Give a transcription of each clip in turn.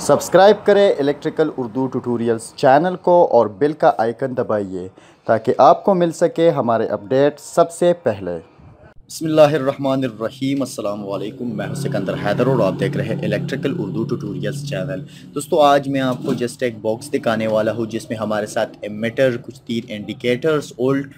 Subscribe करें electrical Urdu tutorials channel को और बेल का आइकन दबाइए ताकि आपको मिल सके हमारे अपडेट सबसे पहले। बिस्मिल्लाहिर्रहमानिर्रहीम, अस्सलाम वालेकुम। मैं हूं सिकंदर हैदर और आप देख रहे हैं इलेक्ट्रिकल उर्दू ट्यूटोरियल्स चैनल। दोस्तों, आज मैं आपको जस्ट एक बॉक्स दिखाने वाला हूं जिसमें हमारे साथ एमीटर, कुछ 3 इंडिकेटर्स, ओल्ड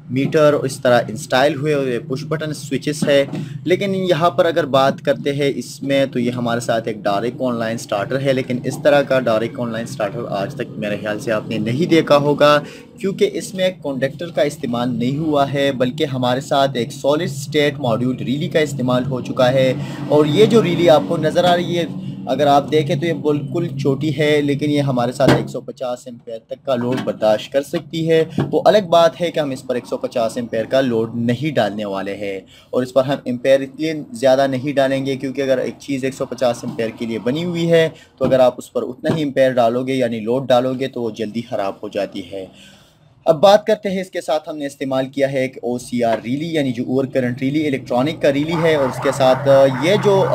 मीटर और इस तरह इंस्टॉल हुए हुए पुश बटन स्विचेस है। लेकिन यहाँ पर अगर बात करते हैं इसमें, तो ये हमारे साथ एक डायरेक्ट ऑनलाइन स्टार्टर है। लेकिन इस तरह का डायरेक्ट ऑनलाइन स्टार्टर आज तक मेरे ख्याल से आपने नहीं देखा होगा, क्योंकि इसमें एक कंडक्टर का इस्तेमाल नहीं हुआ है, बल्कि हमारे साथ एक सॉलिड स्टेट मॉड्यूल रिली का इस्तेमाल हो चुका है। और ये जो रिली आपको नज़र आ रही है, अगर आप देखें तो ये बिल्कुल छोटी है, लेकिन ये हमारे साथ 150 एम्पेयर तक का लोड बर्दाश्त कर सकती है। वो अलग बात है कि हम इस पर 150 एम्पेयर का लोड नहीं डालने वाले हैं, और इस पर हम एम्पेयर इसलिए ज़्यादा नहीं डालेंगे क्योंकि अगर एक चीज़ 150 एम्पेयर के लिए बनी हुई है, तो अगर आप उस पर उतना ही एम्पेयर डालोगे यानी लोड डालोगे तो वो जल्दी ख़राब हो जाती है। अब बात करते हैं, इसके साथ हमने इस्तेमाल किया है एक OCR रिली, यानी जो ओवर करंट रिली, इलेक्ट्रॉनिक का रिली है। और उसके साथ ये जो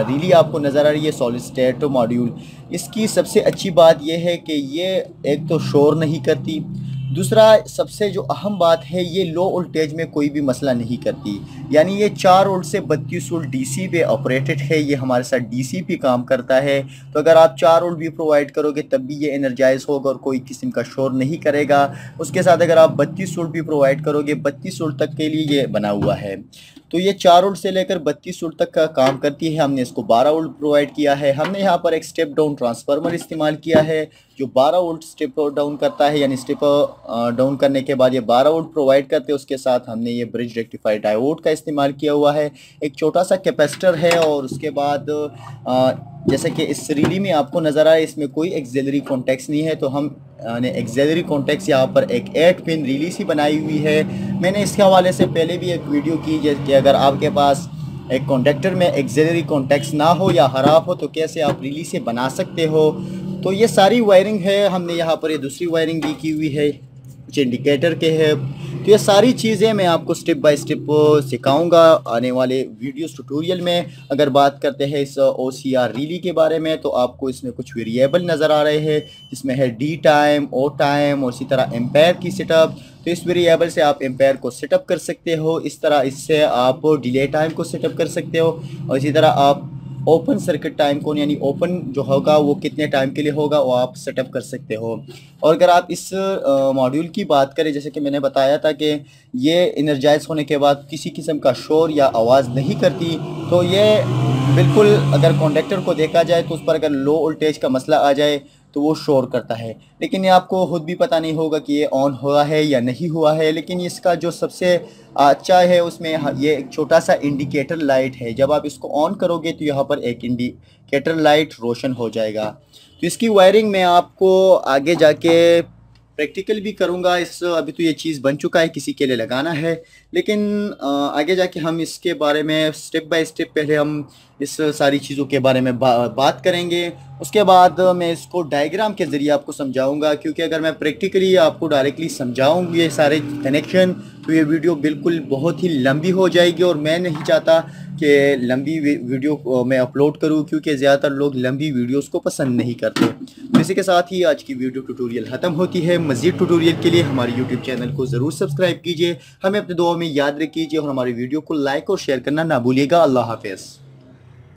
रिली आपको नज़र आ रही है सॉलिड स्टेट मॉड्यूल, इसकी सबसे अच्छी बात यह है कि ये एक तो शोर नहीं करती, दूसरा सबसे जो अहम बात है, ये लो वोल्टेज में कोई भी मसला नहीं करती। यानी ये 4 वोल्ट से 32 वोल्ट DC पे ऑपरेटेड है, ये हमारे साथ DC पे काम करता है। तो अगर आप 4 वोल्ट भी प्रोवाइड करोगे तब भी ये एनर्जाइज होगा और कोई किस्म का शोर नहीं करेगा। उसके साथ अगर आप 32 वोल्ट भी प्रोवाइड करोगे, 32 वोल्ट तक के लिए ये बना हुआ है। तो ये 4 वोल्ट से लेकर 32 वोल्ट तक का काम करती है। हमने इसको 12 वोल्ट प्रोवाइड किया है। हमने यहाँ पर एक स्टेप डाउन ट्रांसफार्मर इस्तेमाल किया है जो 12 वोल्ट स्टेप डाउन करता है, यानी स्टेप डाउन करने के बाद ये 12 वोल्ट प्रोवाइड करते हैं। उसके साथ हमने ये ब्रिज रेक्टिफाइड डायोड का इस्तेमाल किया हुआ है, एक छोटा सा कैपेसिटर है। और उसके बाद जैसे कि इस रिली में आपको नज़र आए, इसमें कोई एक्सिलरी कॉन्टैक्ट्स नहीं है, तो हम ने एक्सिलरी कॉन्टैक्ट्स यहाँ पर एक 8 पिन रिली सी बनाई हुई है। मैंने इसके हवाले से पहले भी एक वीडियो की कि अगर आपके पास एक कॉन्डक्टर में एक्सिलरी कॉन्टैक्ट्स ना हो या ख़राब हो तो कैसे आप रिली से बना सकते हो। तो ये सारी वायरिंग है। हमने यहाँ पर ये दूसरी वायरिंग भी की हुई है, कुछ इंडिकेटर के है। तो ये सारी चीज़ें मैं आपको स्टेप बाय स्टेप सिखाऊंगा आने वाले वीडियोस ट्यूटोरियल में। अगर बात करते हैं इस OCR रिली के बारे में, तो आपको इसमें कुछ वेरिएबल नज़र आ रहे हैं, जिसमें है D टाइम, O टाइम और इसी तरह एम्पेयर की सेटअप। तो इस वेरिएबल से आप एम्पेयर को सेटअप कर सकते हो। इस तरह इससे आप डिले टाइम को सेटअप कर सकते हो, और इसी तरह आप ओपन सर्किट टाइम को, यानी ओपन जो होगा वो कितने टाइम के लिए होगा, वो आप सेटअप कर सकते हो। और अगर आप इस मॉड्यूल की बात करें, जैसे कि मैंने बताया था कि ये एनर्जाइज होने के बाद किसी किस्म का शोर या आवाज़ नहीं करती। तो ये बिल्कुल, अगर कंडक्टर को देखा जाए तो उस पर अगर लो वोल्टेज का मसला आ जाए तो वो शोर करता है। लेकिन ये आपको खुद भी पता नहीं होगा कि ये ऑन हुआ है या नहीं हुआ है। लेकिन इसका जो सबसे अच्छा है उसमें ये एक छोटा सा इंडिकेटर लाइट है। जब आप इसको ऑन करोगे तो यहाँ पर एक इंडिकेटर लाइट रोशन हो जाएगा। तो इसकी वायरिंग मैं आपको आगे जाके प्रैक्टिकल भी करूँगा। अभी तो ये चीज़ बन चुका है, किसी के लिए लगाना है, लेकिन आगे जाके हम इसके बारे में स्टेप बाय स्टेप पहले हम इस सारी चीज़ों के बारे में बात करेंगे। उसके बाद मैं इसको डायग्राम के ज़रिए आपको समझाऊंगा, क्योंकि अगर मैं प्रैक्टिकली आपको डायरेक्टली समझाऊंगी ये सारे कनेक्शन, तो ये वीडियो बिल्कुल बहुत ही लंबी हो जाएगी। और मैं नहीं चाहता कि लंबी वीडियो मैं अपलोड करूं, क्योंकि ज़्यादातर लोग लंबी वीडियोस को पसंद नहीं करते। तो इसी के साथ ही आज की वीडियो ट्यूटोरियल ख़त्म होती है। मज़ीद ट्यूटोरियल के लिए हमारे यूट्यूब चैनल को ज़रूर सब्सक्राइब कीजिए, हमें अपने दुआ में याद रखिए और हमारी वीडियो को लाइक और शेयर करना ना भूलिएगा। अल्लाह हाफ़िज़।